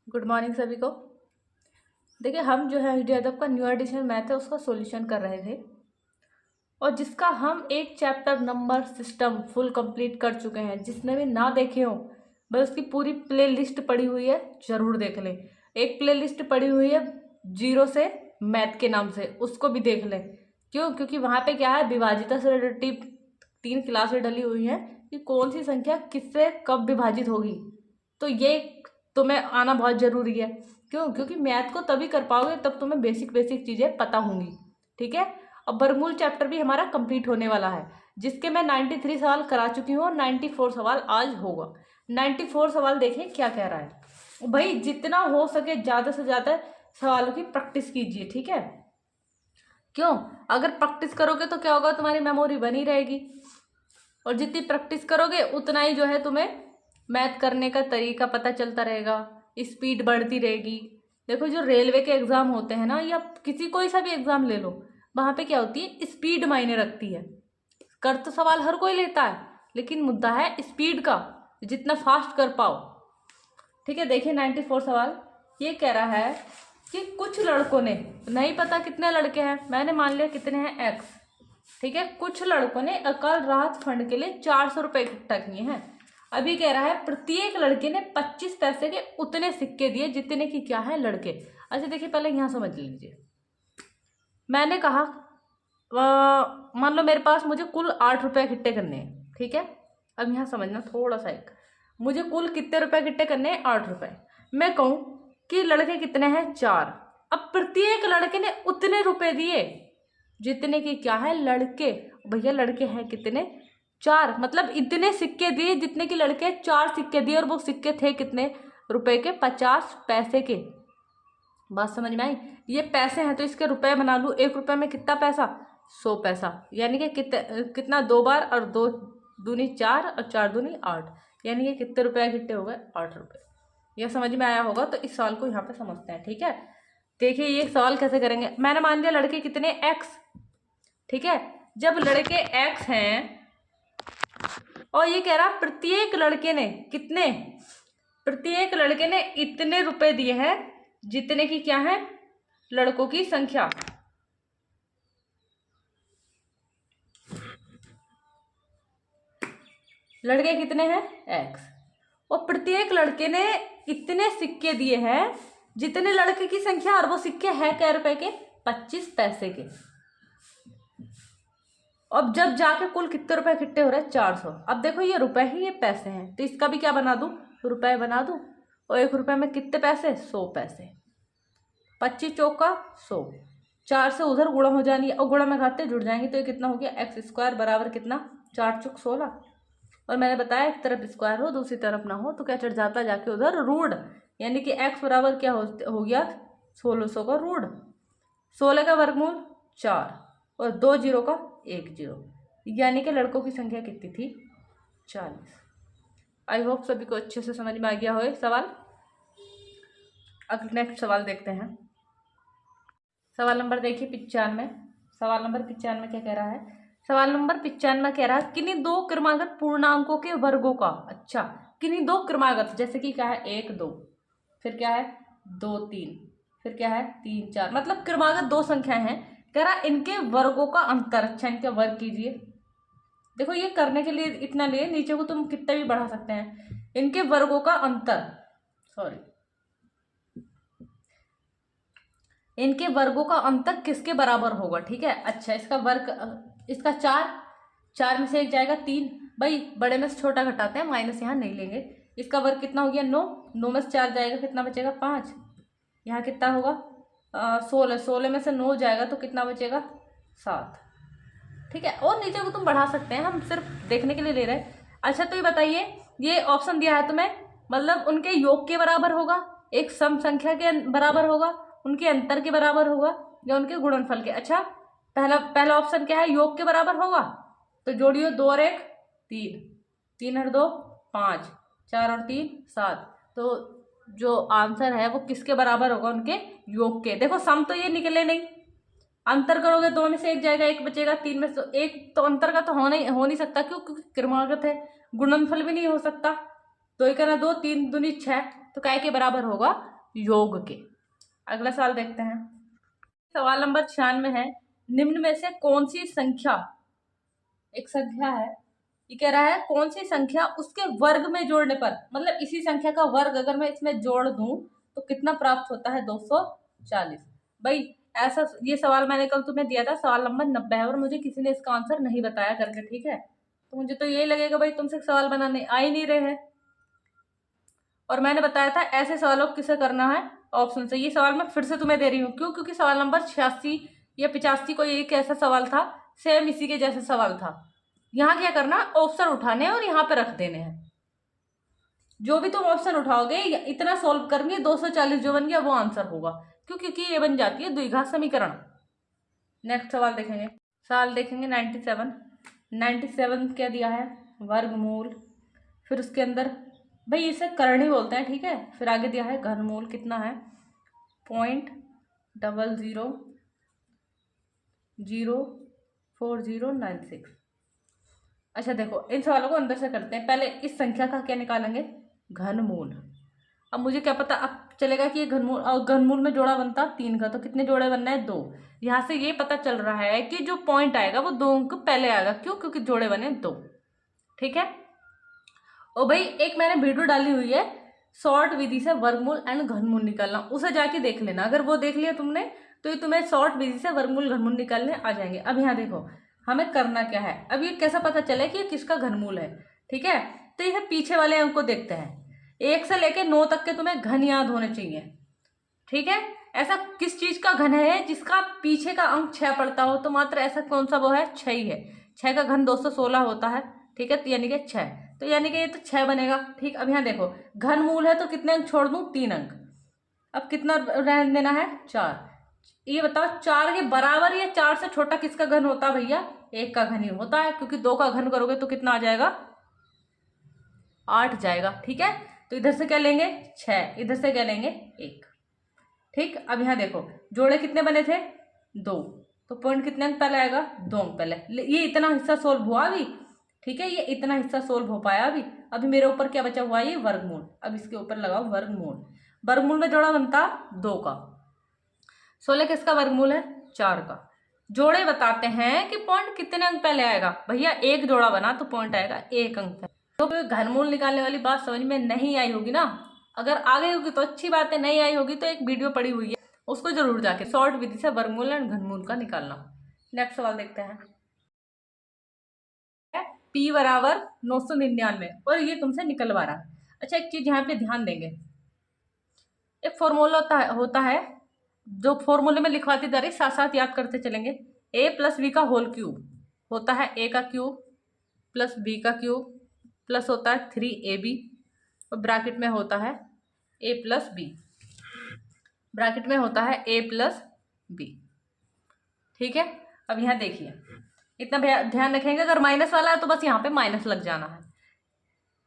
Good morning सभी को। देखिए हम जो है हिंदी अदब का न्यू एडिशन मैथ है उसका सॉल्यूशन कर रहे थे और जिसका हम एक chapter number system full complete कर चुके हैं। जिसने भी ना देखे हो भाई उसकी पूरी प्ले लिस्ट पड़ी हुई है, जरूर देख लें। एक प्ले लिस्ट पड़ी हुई है जीरो से मैथ के नाम से, उसको भी देख लें। क्यों? क्योंकि वहाँ पे क्या है, विभाजिता से रिलेटिव 3 क्लासें डली हुई हैं कि कौन सी संख्या किससे कब विभाजित होगी। तो ये तुम्हें आना बहुत जरूरी है। क्यों? क्योंकि मैथ को तभी कर पाओगे तब तुम्हें बेसिक बेसिक चीजें पता होंगी। ठीक है। अब वर्गमूल चैप्टर भी हमारा कंप्लीट होने वाला है, जिसके मैं 93 सवाल करा चुकी हूँ और 94 सवाल आज होगा। 94 सवाल देखें क्या कह रहा है भाई। जितना हो सके ज्यादा से ज्यादा सवालों की प्रैक्टिस कीजिए। ठीक है। क्यों? अगर प्रैक्टिस करोगे तो क्या होगा, तुम्हारी मेमोरी बनी रहेगी और जितनी प्रैक्टिस करोगे उतना ही जो है तुम्हें मैथ करने का तरीका पता चलता रहेगा, स्पीड बढ़ती रहेगी। देखो जो रेलवे के एग्जाम होते हैं ना, या किसी कोई सा भी एग्जाम ले लो, वहां पे क्या होती है, स्पीड मायने रखती है। कर तो सवाल हर कोई लेता है, लेकिन मुद्दा है स्पीड का, जितना फास्ट कर पाओ। ठीक है। देखिए 94 सवाल ये कह रहा है कि कुछ लड़कों ने, नहीं पता कितने लड़के हैं, मैंने मान लिया कितने हैं एक्स। ठीक है। कुछ लड़कों ने अकाल राहत फंड के लिए 400 रुपए इकट्ठा किए हैं। अभी कह रहा है प्रत्येक लड़के ने 25 पैसे के उतने सिक्के दिए जितने की क्या है लड़के। अच्छा देखिए पहले यहां समझ लीजिए। मैंने कहा मान लो मेरे पास मुझे कुल 8 रुपए इकट्ठे करने हैं। ठीक है। अब यहां समझना थोड़ा सा, एक मुझे कुल कितने रुपए इकट्ठे करने हैं, 8 रुपए। मैं कहूं कि लड़के कितने हैं, 4। अब प्रत्येक लड़के ने उतने रुपए दिए जितने की क्या है लड़के। भैया लड़के हैं कितने, 4, मतलब इतने सिक्के दिए जितने की लड़के 4 सिक्के दिए, और वो सिक्के थे कितने रुपए के, 50 पैसे के। बात समझ में आई? ये पैसे हैं तो इसके रुपए बना लूं। 1 रुपए में कितना पैसा, 100 पैसा। यानी कि कितना 2 बार, और 2 दूनी 4 और 4 दूनी 8, यानी कि कितने रुपए इकट्ठे हो गए, 8 रुपए। यह समझ में आया होगा। तो इस सवाल को यहाँ पे समझते हैं। ठीक है। देखिए ये सवाल कैसे करेंगे। मैंने मान लिया लड़के कितने, एक्स। ठीक है। जब लड़के एक्स हैं और ये कह रहा प्रत्येक लड़के ने कितने, प्रत्येक लड़के ने इतने रुपए दिए हैं जितने की क्या है लड़कों की संख्या। लड़के कितने हैं, एक्स, और प्रत्येक लड़के ने इतने सिक्के दिए हैं जितने लड़के की संख्या, और वो सिक्के हैं क्या रुपए के, 25 पैसे के। अब जब जाके कुल कितने रुपए इकट्ठे हो रहे हैं, 400। अब देखो ये रुपए ही, ये पैसे हैं, तो इसका भी क्या बना दूं, रुपए बना दूं। और 1 रुपए में कितने पैसे, 100 पैसे। 25 चौका 100, 4 से उधर गुणा हो जानी है, और गुणा में खाते जुड़ जाएंगे तो ये कितना हो गया, एक्स स्क्वायर बराबर कितना, 4 चौक 16। और मैंने बताया एक तरफ स्क्वायर हो दूसरी तरफ ना हो तो क्या चढ़ जाता जाके उधर रूट, यानी कि एक्स बराबर क्या हो गया, 1600 का रूट। 16 का वर्गमूल 4 और 2 जीरो का 1 जीरो, यानी कि लड़कों की संख्या कितनी थी, 40। आई होप सभी को अच्छे से समझ में आ गया हो सवाल। अब नेक्स्ट सवाल देखते हैं। सवाल नंबर देखिए 95। सवाल नंबर 95 क्या कह रहा है, सवाल नंबर 95 कह रहा है किन्हीं 2 क्रमागत पूर्णांकों के वर्गों का, अच्छा किन्हीं 2 क्रमागत, जैसे कि क्या है 1 2, फिर क्या है 2 3, फिर क्या है 3 4, मतलब क्रमागत 2 संख्याएं हैं। कह रहा इनके वर्गों का अंतर, अच्छा इनके वर्ग कीजिए। देखो ये करने के लिए इतना लिए, नीचे को तुम कितना भी बढ़ा सकते हैं। इनके वर्गों का अंतर, सॉरी, इनके वर्गों का अंतर किसके बराबर होगा। ठीक है। अच्छा इसका वर्ग, इसका 4, 4 में से 1 जाएगा 3, भाई बड़े में से छोटा घटाते हैं, माइनस यहाँ नहीं लेंगे। इसका वर्ग कितना हो गया 9, 9 में से 4 जाएगा कितना बचेगा 5, यहाँ कितना होगा 16, 16 में से 9 जाएगा तो कितना बचेगा 7। ठीक है। और नीचे को तुम बढ़ा सकते हैं, हम सिर्फ देखने के लिए ले रहे हैं। अच्छा तो ये बताइए, ये ऑप्शन दिया है तुम्हें, मतलब उनके योग के बराबर होगा, एक सम संख्या के बराबर होगा, उनके अंतर के बराबर होगा, या उनके गुणनफल के। अच्छा पहला ऑप्शन क्या है, योग के बराबर होगा, तो जोड़ियो 2 और 1 3, 3 और 2 5, 4 और 3 7। तो जो आंसर है वो किसके बराबर होगा, उनके योग के। देखो सम तो ये निकले नहीं, अंतर करोगे 2 में से 1 जाएगा 1 बचेगा, 3 में से 1 तो अंतर का तो हो नहीं सकता, क्यों, क्योंकि क्रमागत है। गुणनफल भी नहीं हो सकता, 2 1 2, 3 दूनी 6, तो काय के बराबर होगा योग के। अगला सवाल देखते हैं। सवाल नंबर 96 है, निम्न में से कौन सी संख्या, एक संख्या है, ये कह रहा है कौन सी संख्या उसके वर्ग में जोड़ने पर, मतलब इसी संख्या का वर्ग अगर मैं इसमें जोड़ दूं तो कितना प्राप्त होता है, 240। भाई ऐसा, ये सवाल मैंने कल तुम्हें दिया था, सवाल नंबर 90 है, और मुझे किसी ने इसका आंसर नहीं बताया करके, ठीक है। तो मुझे तो यही लगेगा भाई तुमसे सवाल बनाने आ ही नहीं रहे हैं। और मैंने बताया था ऐसे सवालों को किसे करना है, ऑप्शन से। ये सवाल मैं फिर से तुम्हें दे रही हूँ, क्यों? क्योंकि सवाल नंबर 86 या 85 को एक ऐसा सवाल था, सेम इसी के जैसा सवाल था। यहाँ क्या करना, ऑप्शन उठाने हैं और यहाँ पे रख देने हैं। जो भी तुम ऑप्शन उठाओगे इतना सोल्व करेंगे, 240 जो बन गया वो आंसर होगा। क्यों? क्योंकि ये बन जाती है द्विघात समीकरण। नेक्स्ट सवाल देखेंगे। सवाल देखेंगे 97। 97 क्या दिया है, वर्गमूल, फिर उसके अंदर भाई इसे करणी बोलते हैं, ठीक है। फिर आगे दिया है घनमूल, कितना है, 0.004096। अच्छा देखो, इन सवालों को अंदर से करते हैं। पहले इस संख्या का क्या निकालेंगे, घनमूल। अब मुझे क्या पता, अब चलेगा कि ये घनमूल, और घनमूल में जोड़ा बनता 3 का, तो कितने जोड़े बनना है, 2। यहाँ से ये पता चल रहा है कि जो पॉइंट आएगा वो 2 अंक पहले आएगा। क्यों? क्योंकि जोड़े बने 2, ठीक है। और भाई एक मैंने वीडियो डाली हुई है, शॉर्ट विधि से वर्गमूल एंड घनमूल निकालना, उसे जाके देख लेना। अगर वो देख लिया तुमने तो ये तुम्हें शॉर्ट विधि से वर्गमूल घनमूल निकालने आ जाएंगे। अब यहाँ देखो हमें करना क्या है, अब ये कैसा पता चले कि ये किसका घनमूल है, ठीक है। तो ये पीछे वाले अंक को देखते हैं, 1 से लेके 9 तक के तुम्हें घन याद होने चाहिए, ठीक है। ऐसा किस चीज का घन है जिसका पीछे का अंक 6 पड़ता हो, तो मात्र ऐसा कौन सा वो है, 6 ही है। 6 का घन 216 होता है, ठीक है, तो यानी कि 6, तो यानी कि ये तो 6 बनेगा, ठीक। अब यहाँ देखो घनमूल है तो कितने अंक छोड़ दूं, 3 अंक। अब कितना रहने देना है, 4। ये बताओ 4 के बराबर या 4 से छोटा किसका घन होता है भैया, 1 का घन ही होता है, क्योंकि 2 का घन करोगे तो कितना आ जाएगा, 8 जाएगा, ठीक है। तो इधर से क्या लेंगे, 6, इधर से क्या लेंगे, 1, ठीक। अब यहाँ देखो जोड़े कितने बने थे, 2, तो पॉइंट कितने अंक पहले आएगा, 2 अंक पहले। ये इतना हिस्सा सोल्व हुआ अभी, ठीक है, ये इतना हिस्सा सोल्व हो पाया अभी। अभी मेरे ऊपर क्या बचा हुआ है, ये वर्गमूल। अब इसके ऊपर लगाओ वर्गमूल। वर्गमूल में जोड़ा बनता 2 का, 16 किसका वर्गमूल है, 4 का। जोड़े बताते हैं कि पॉइंट कितने अंक पहले आएगा, भैया एक जोड़ा बना तो पॉइंट आएगा 1 अंक पहले। तो घनमूल निकालने वाली बात समझ में नहीं आई होगी ना, अगर आ गई होगी तो अच्छी बात है, नहीं आई होगी तो एक वीडियो पड़ी हुई है उसको जरूर जाके शॉर्ट विधि से वर्गमूल एंड घनमूल का निकालना। नेक्स्ट सवाल देखते हैं। P बराबर 999 और ये तुमसे निकलवा रहा है। अच्छा एक चीज यहाँ पे ध्यान देंगे, एक फॉर्मूला होता है जो फॉर्मूले में लिखवाती जा रही, साथ साथ याद करते चलेंगे। a प्लस बी का होल क्यूब होता है a का क्यूब प्लस b का क्यूब प्लस होता है 3ab, और ब्रैकेट में होता है a प्लस बी, ब्रैकेट में होता है a प्लस बी, ठीक है। अब यहाँ देखिए इतना ध्यान रखेंगे, अगर माइनस वाला है तो बस यहाँ पे माइनस लग जाना है,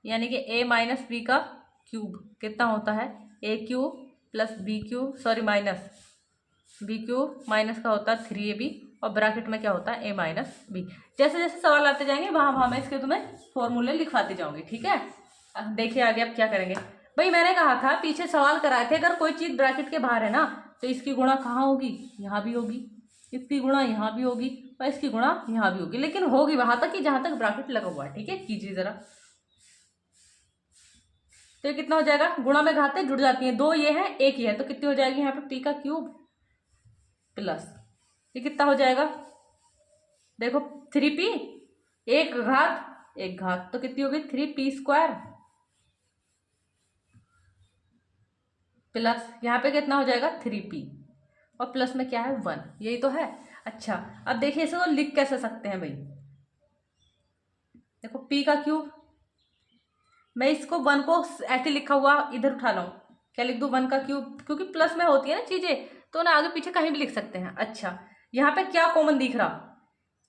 यानी कि a माइनस बी का क्यूब कितना होता है, a cube plus b cube, sorry minus b cube minus का होता है 3ab, और ब्रैकेट में क्या होता है a माइनस बी। जैसे जैसे सवाल आते जाएंगे वहाँ मैं इसके तुम्हें फॉर्मूले लिखवाती जाऊंगी, ठीक है। अब देखिए आगे अब क्या करेंगे। भाई मैंने कहा था पीछे सवाल कराए थे, अगर कोई चीज ब्रैकेट के बाहर है ना तो इसकी गुणा कहाँ होगी, यहाँ भी होगी, इसकी गुणा यहाँ भी होगी, और इसकी गुणा यहाँ भी होगी, लेकिन होगी वहां तक कि जहां तक ब्रैकेट लगा हुआ है, ठीक है। कीजिए जरा, तो ये कितना हो जाएगा, गुणा में घातें जुड़ जाती हैं, 2 ये है 1 ही है, तो कितनी हो जाएगी यहाँ पे p का क्यूब प्लस ये कितना हो जाएगा, देखो 3p, एक घात तो कितनी होगी 3p² प्लस यहाँ पे कितना हो जाएगा 3p, और प्लस में क्या है 1, यही तो है। अच्छा अब देखिए इसे तो लिख कैसे सकते हैं भाई, देखो p का क्यूब, मैं इसको 1 को ऐसे लिखा हुआ इधर उठा लाऊं, क्या लिख दूं 1 का क्यूब, क्योंकि प्लस में होती है ना चीजें तो ना आगे पीछे कहीं भी लिख सकते हैं। अच्छा यहाँ पे क्या कॉमन दिख रहा,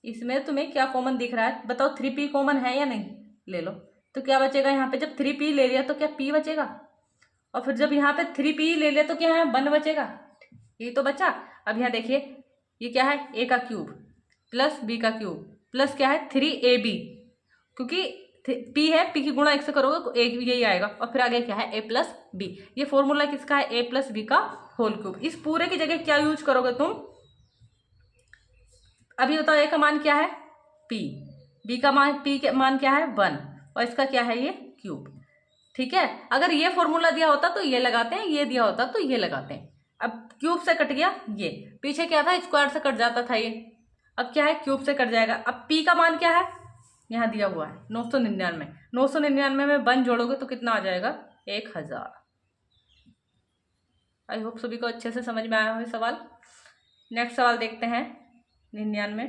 इसमें तुम्हें क्या कॉमन दिख रहा है बताओ, 3p कॉमन है या नहीं, ले लो, तो क्या बचेगा यहाँ पे, जब 3p ले लिया तो क्या p बचेगा, और फिर जब यहाँ पे 3p ले लिया तो क्या है 1 बचेगा, ये तो बचा। अब यहाँ देखिए ये क्या है, a का क्यूब प्लस b का क्यूब प्लस क्या है 3ab, क्योंकि पी है, पी की गुणा 1 से करोगे तो एक भी यही आएगा, और फिर आगे क्या है a प्लस बी। ये फॉर्मूला किसका है, a प्लस बी का होल क्यूब। इस पूरे की जगह क्या यूज करोगे तुम, अभी बताओ a का मान क्या है p, b का मान, p का मान क्या है 1, और इसका क्या है ये क्यूब। ठीक है, अगर ये फॉर्मूला दिया होता तो ये लगाते हैं, ये दिया होता तो ये लगाते हैं। अब क्यूब से कट गया, ये पीछे क्या था स्क्वायर से कट जाता था ये, अब क्या है क्यूब से कट जाएगा। अब p का मान क्या है, यहाँ दिया हुआ है 999। 999 में 1 जोड़ोगे तो कितना आ जाएगा 1000। आई होप सभी को अच्छे से समझ में आया हो सवाल। नेक्स्ट सवाल देखते हैं 99।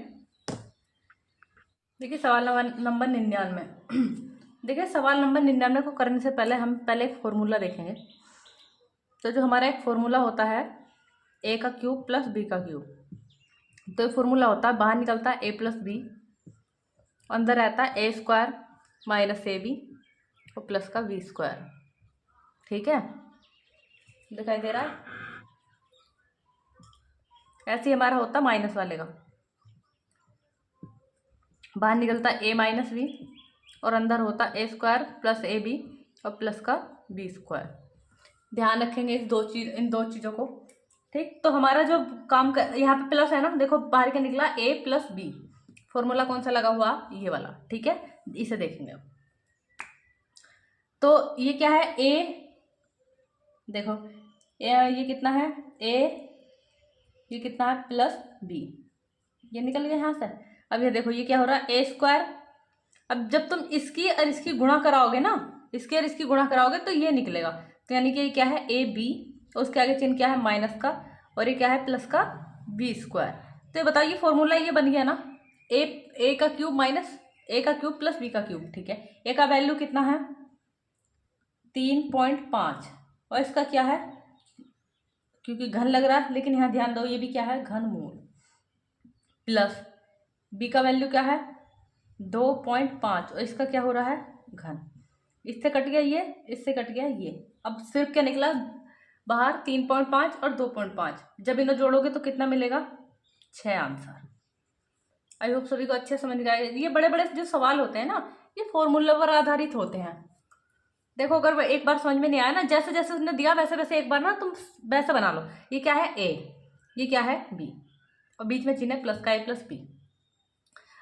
देखिए सवाल नंबर 99। देखिए सवाल नंबर 99 को करने से पहले हम एक फॉर्मूला देखेंगे। तो जो हमारा एक फॉर्मूला होता है a का क्यूब प्लस b का क्यूब, तो ये फॉर्मूला होता है, बाहर निकलता है a प्लस बी, अंदर रहता है a square minus a b और प्लस का b स्क्वायर। ठीक है, दिखाई दे रहा है, ऐसे ही हमारा होता माइनस वाले का, बाहर निकलता है a माइनस बी और अंदर होता a square plus a b और प्लस का b स्क्वायर। ध्यान रखेंगे इन दो चीज़ों को। ठीक, तो हमारा जो काम यहाँ पे प्लस है ना, देखो बाहर क्या निकला a प्लस बी, फॉर्मूला कौन सा लगा हुआ, ये वाला। ठीक है, इसे देखेंगे। तो ये क्या है a, देखो ये कितना है a, ये कितना है प्लस b, ये निकल गया यहाँ से। अब ये देखो ये क्या हो रहा है a स्क्वायर, अब जब तुम इसकी और इसकी गुणा कराओगे ना, इसकी और इसकी गुणा कराओगे तो ये निकलेगा, तो यानी कि ये क्या है ए बी, उसके आगे चिन्ह क्या है माइनस का, और ये क्या है प्लस का बी स्क्वायर। तो ये बताइए फॉर्मूला ये बन गया ना, ए का क्यूब माइनस ए का क्यूब प्लस बी का क्यूब। ठीक है, ए का वैल्यू कितना है 3.5, और इसका क्या है, क्योंकि घन लग रहा है लेकिन यहाँ ध्यान दो ये भी क्या है घनमूल, प्लस बी का वैल्यू क्या है 2.5, और इसका क्या हो रहा है घन। इससे कट गया ये, इससे कट गया ये, अब सिर्फ क्या निकला बाहर 3.5 और 2.5, जब इन्हें जोड़ोगे तो कितना मिलेगा 6 आंसर। आई होप सभी को अच्छे समझ गए। ये बड़े बड़े जो सवाल होते हैं ना, ये फॉर्मूले पर आधारित होते हैं। देखो अगर एक बार समझ में नहीं आया ना, जैसे जैसे उसने दिया वैसे वैसे एक बार ना तुम वैसे बना लो। ये क्या है a, ये क्या है b, और बीच में चिन्ह है प्लस का a प्लस b।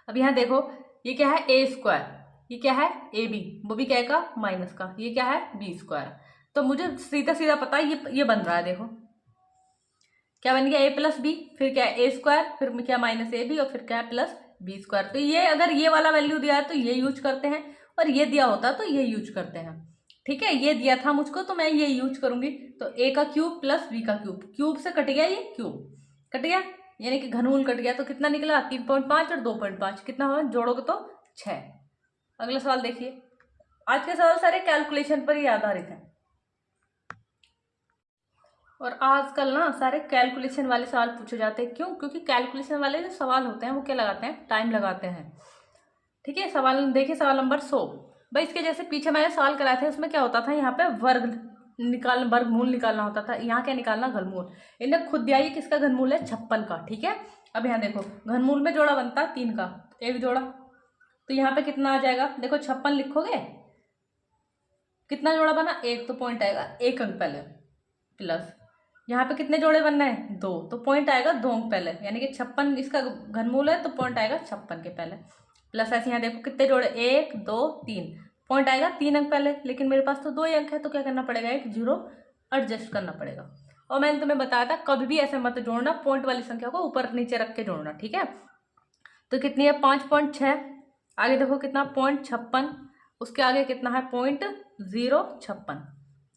अब यहाँ देखो ये क्या है a स्क्वायर, ये क्या है ए बी, वो भी क्या का माइनस का, ये क्या है बी स्क्वायर। तो मुझे सीधा सीधा पता है ये बन रहा है, देखो क्या बन गया a प्लस बी, फिर क्या है a स्क्वायर, फिर क्या माइनस ए बी, और फिर क्या है प्लस बी स्क्वायर। तो ये अगर ये वाला वैल्यू दिया है तो ये यूज करते हैं, और ये दिया होता तो ये यूज करते हैं। ठीक है, ये दिया था मुझको तो मैं ये यूज करूंगी। तो a का क्यूब प्लस b का क्यूब, क्यूब से कट गया, ये क्यूब कट गया यानी कि घनमूल कट गया, तो कितना निकला 3.5 और 2.5, कितना हुआ जोड़ोगे तो 6। अगला सवाल देखिए। आज के सवाल सारे कैलकुलेशन पर ही आधारित हैं, और आजकल ना सारे कैलकुलेशन वाले सवाल पूछे जाते हैं। क्यों? क्योंकि कैलकुलेशन वाले जो सवाल होते हैं वो क्या लगाते हैं, टाइम लगाते हैं। ठीक है, सवाल देखिए, सवाल नंबर 100। भाई इसके जैसे पीछे मैंने सवाल कराए थे, उसमें क्या होता था, यहाँ पे वर्गमूल निकालना होता था, यहाँ क्या निकालना घनमूल। इन्हें खुद दिया, ये किसका घनमूल है 56 का। ठीक है, अब यहाँ देखो घनमूल में जोड़ा बनता है 3 का, एक जोड़ा, तो यहाँ पे कितना आ जाएगा, देखो 56 लिखोगे, कितना जोड़ा बना 1, तो पॉइंट आएगा 1 अंक पहले, प्लस यहाँ पे कितने जोड़े बनना है 2, तो पॉइंट आएगा 2 अंक पहले, यानी कि 56 इसका घनमूल है तो पॉइंट आएगा 56 के पहले, प्लस ऐसे यहाँ देखो कितने जोड़े 1 2 3, पॉइंट आएगा 3 अंक पहले, लेकिन मेरे पास तो 2 ही अंक है, तो क्या करना पड़ेगा, एक जीरो एडजस्ट करना पड़ेगा। और मैंने तुम्हें बताया था कभी भी ऐसे मत जोड़ना, पॉइंट वाली संख्या को ऊपर नीचे रख के जोड़ना। ठीक है, तो कितनी है 5.6, आगे देखो कितना 0.56, उसके आगे कितना है 0.056,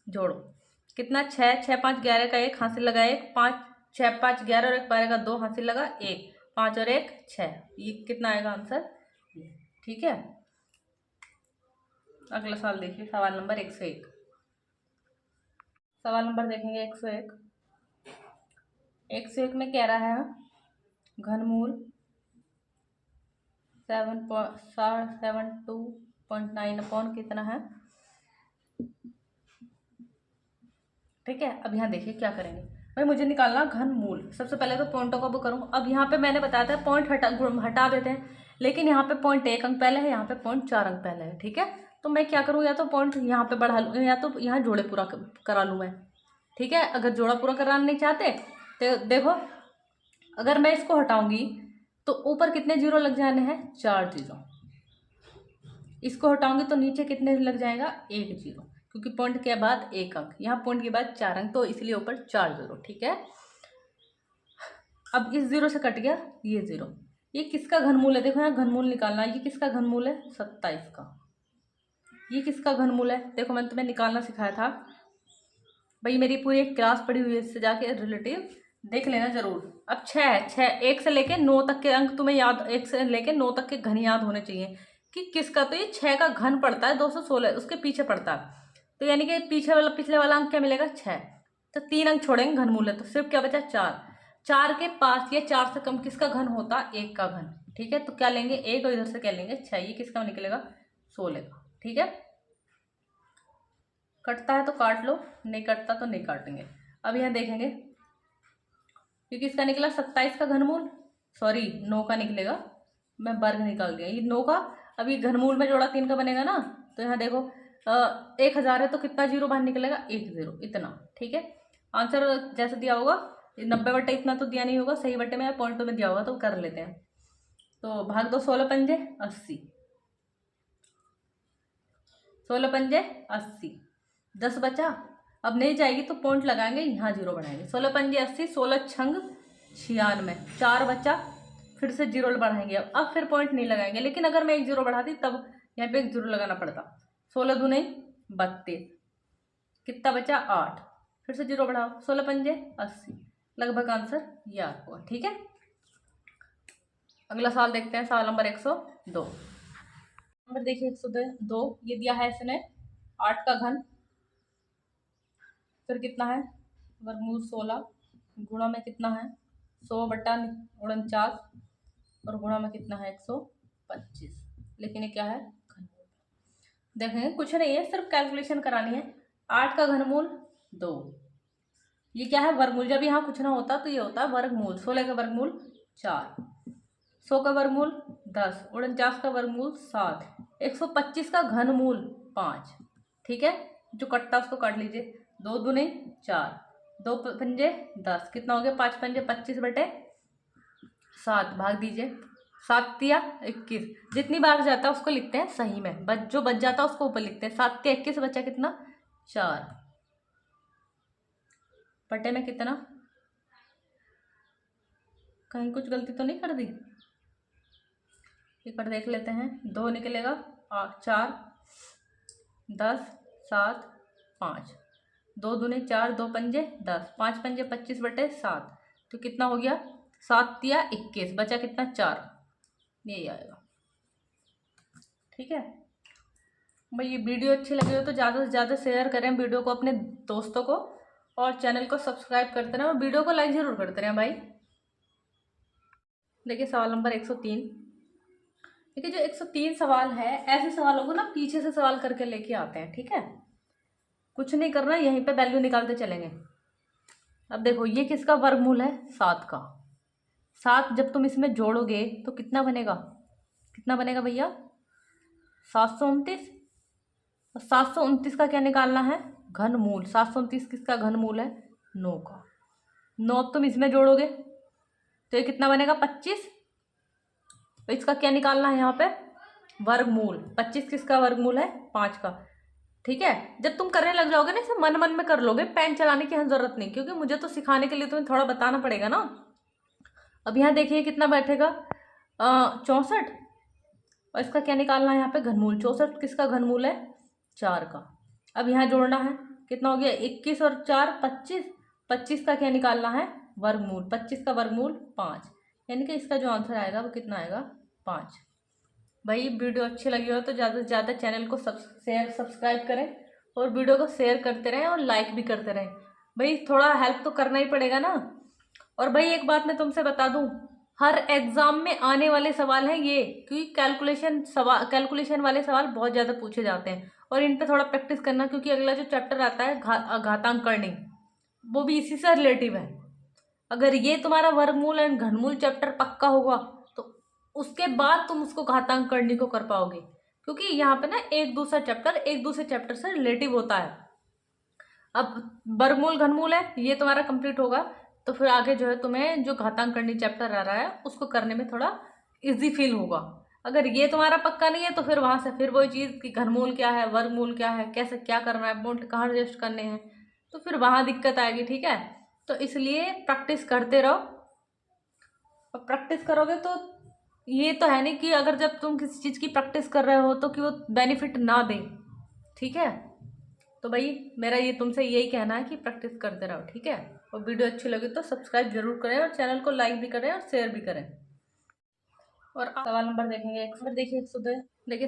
जोड़ो कितना 6 6 5 11 का 1 हासिल लगा 1, 5 6 5 11 और 1 12 का 2 हासिल लगा 1, 5 और 1 6, ये कितना आएगा आंसर। ठीक है, अगला सवाल देखिए, सवाल नंबर 101। सवाल नंबर देखेंगे 101। 101 में कह रहा है घनमूल 7.72.9 अपॉन कितना है। ठीक है, अब यहाँ देखिए क्या करेंगे, भाई मुझे निकालना घनमूल। सबसे पहले तो पॉइंटों का वो करूँ। अब यहाँ पे मैंने बताया था पॉइंट हटा देते हैं, लेकिन यहाँ पे 0.1 अंक पहले है, यहाँ पे 0.4 अंक पहले है। ठीक है, तो मैं क्या करूँ, या तो पॉइंट यहाँ पे बढ़ा लूँ या तो यहाँ जोड़े पूरा करा लूँ मैं। ठीक है, अगर जोड़ा पूरा कराना नहीं चाहते तो देखो, अगर मैं इसको हटाऊंगी तो ऊपर कितने जीरो लग जाने हैं, 4 जीरो। इसको हटाऊंगी तो नीचे कितने लग जाएगा, 1 जीरो, क्योंकि पॉइंट के बाद 1 अंक, यहाँ पॉइंट के बाद 4 अंक, तो इसलिए ऊपर 4 जीरो। ठीक है, अब इस जीरो से कट गया ये जीरो। ये किसका घनमूल है, देखो यहाँ घनमूल निकालना है। ये किसका घनमूल है, 27 का। ये किसका घनमूल है, देखो मैंने तुम्हें निकालना सिखाया था भाई, मेरी पूरी एक क्लास पढ़ी हुई है, इससे जाके रिलेटिव देख लेना जरूर। अब 6 है, 6 1 से लेके 9 तक के अंक तुम्हें याद, 1 से लेके 9 तक के घन याद होने चाहिए कि किसका। तो ये 6 का घन पड़ता है 216, उसके पीछे पड़ता है, तो यानी कि पीछे वाला पिछले वाला अंक क्या मिलेगा, 6। तो 3 अंक छोड़ेंगे घनमूल है, तो सिर्फ क्या बचा, 4। 4 के पास ये 4 से कम किसका घन होता, 1 का घन। ठीक है, तो क्या लेंगे 1 और इधर से क्या लेंगे 6, ये किसका निकलेगा, 16 का। ठीक है, कटता है तो काट लो, नहीं कटता तो नहीं काटेंगे। अब यहाँ देखेंगे ये किसका निकला, 27 का घनमूल, सॉरी 9 का निकलेगा, मैं वर्ग निकाल दिया, ये 9 का। अब ये घनमूल में जोड़ा 3 का बनेगा ना, तो यहाँ देखो 1000 है तो कितना जीरो बाहर निकलेगा, 1 जीरो, इतना। ठीक है, आंसर जैसे दिया होगा 90 बटे इतना तो दिया नहीं होगा, सही बटे में पॉइंटों में दिया होगा, तो कर लेते हैं। तो भाग दो, 16 पंजे 80, 16 पंजे 80, 10 बचा। अब नहीं जाएगी तो पॉइंट लगाएंगे, यहाँ जीरो बढ़ाएंगे। 16 पंजे 80, 16 छंग 96, 4 बचा, फिर से जीरो बढ़ाएंगे। अब फिर पॉइंट नहीं लगाएंगे, लेकिन अगर मैं 1 जीरो बढ़ाती तब यहाँ पे 1 जीरो लगाना पड़ता। 16 दूने 32, कितना बचा 8, फिर से जीरो बढ़ाओ, 16 पंजे 80, लगभग आंसर याद हुआ। ठीक है, अगला सवाल देखते हैं, सवाल नंबर 102। नंबर देखिए 102, ये दिया है इसने 8 का घन, फिर कितना है वर्गमूल 16, गुणा में कितना है 100 बटा 49, और गुणा में कितना है 125। लेकिन ये क्या है, घनमूल। देखेंगे कुछ नहीं है, सिर्फ कैलकुलेशन करानी है। 8 का घनमूल 2, ये क्या है वर्गमूल। जब यहाँ कुछ ना होता तो ये होता है वर्गमूल। 16 का वर्गमूल 4, 100 का वर्गमूल 10, 49 का वर्गमूल 7, 125 का घनमूल 5। ठीक है, जो कटता उसको काट लीजिए। 2 दूने 4, 2 पंजे 10, कितना हो गया 5 पंजे 25 बटे 7, भाग दीजिए। 7 दिया 21, जितनी बार जाता है उसको लिखते हैं सही में, जो बच जाता है उसको ऊपर लिखते हैं। 7 के 21 बचा कितना 4, बटे में कितना, कहीं कुछ गलती तो नहीं कर दी, एक बार देख लेते हैं। 2 निकलेगा 4, 10, 7, 5, 2 दूने 4, 2 पंजे 10, 5 पंजे 25 बटे 7, तो कितना हो गया 7 दिया 21, बचा कितना 4, यही आएगा। ठीक है भाई, ये वीडियो अच्छी लगी हो तो ज़्यादा से ज़्यादा शेयर करें वीडियो को अपने दोस्तों को, और चैनल को सब्सक्राइब करते रहें, और वीडियो को लाइक ज़रूर करते रहें भाई। देखिए सवाल नंबर 103। देखिए जो 103 सवाल है, ऐसे सवालों को ना पीछे से सवाल करके लेके आते हैं। ठीक है, कुछ नहीं करना, यहीं पे वैल्यू निकालते चलेंगे। अब देखो ये किसका वर्गमूल है, 7 का। 7 जब तुम इसमें जोड़ोगे तो कितना बनेगा, कितना बनेगा भैया 729, और 729 का क्या निकालना है, घनमूल। 729 किसका घनमूल है, 9 का। 9 अब तुम इसमें जोड़ोगे तो ये कितना बनेगा 25, तो इसका क्या निकालना है यहाँ पे, वर्गमूल। 25 किसका वर्गमूल है, 5 का। ठीक है, जब तुम करने लग जाओगे ना, इसे मन मन में कर लोगे, पेन चलाने की जरूरत नहीं, क्योंकि मुझे तो सिखाने के लिए तुम्हें थोड़ा बताना पड़ेगा ना। अब यहाँ देखिए कितना बैठेगा 64, और इसका क्या निकालना है यहाँ पे, घनमूल। 64 किसका घनमूल है, 4 का। अब यहाँ जोड़ना है, कितना हो गया 21 और 4 25, 25 का क्या निकालना है, वर्गमूल। 25 का वर्गमूल 5, यानी कि इसका जो आंसर आएगा वो कितना आएगा 5। भाई वीडियो अच्छी लगी हो तो ज़्यादा से ज़्यादा चैनल को सब्सक्राइब करें, और वीडियो को शेयर करते रहें, और लाइक भी करते रहें। भाई थोड़ा हेल्प तो करना ही पड़ेगा ना। और भाई एक बात मैं तुमसे बता दूं, हर एग्जाम में आने वाले सवाल हैं ये, क्योंकि कैलकुलेशन वाले सवाल बहुत ज़्यादा पूछे जाते हैं, और इन पे थोड़ा प्रैक्टिस करना, क्योंकि अगला जो चैप्टर आता है घातांकरणिक, वो भी इसी से रिलेटिव है। अगर ये तुम्हारा वर्गमूल एंड घनमूल चैप्टर पक्का होगा तो उसके बाद तुम उसको घातांक करने को कर पाओगे, क्योंकि यहाँ पे ना एक दूसरे चैप्टर से रिलेटिव होता है। अब वर्गमूल घनमूल है, ये तुम्हारा कंप्लीट होगा तो फिर आगे जो है तुम्हें जो घातांक करनी चैप्टर आ रहा है उसको करने में थोड़ा इजी फील होगा। अगर ये तुम्हारा पक्का नहीं है तो फिर वहां से फिर वही चीज कि घनमूल क्या है, वर्गमूल क्या है, कैसे क्या करना है, पॉइंट कहाँ एडजस्ट करने हैं, तो फिर वहां दिक्कत आएगी। ठीक है, तो इसलिए प्रैक्टिस करते रहो। और प्रैक्टिस करोगे तो ये तो है नहीं कि अगर जब तुम किसी चीज की प्रैक्टिस कर रहे हो तो कि वो बेनिफिट ना दे। ठीक है, तो भाई मेरा ये तुमसे यही कहना है कि प्रैक्टिस करते रहो। ठीक है, और वीडियो अच्छी लगी तो सब्सक्राइब जरूर करें और चैनल को लाइक भी करें और शेयर भी करें। और सवाल नंबर देखेंगे 100, देखिए 102। देखिए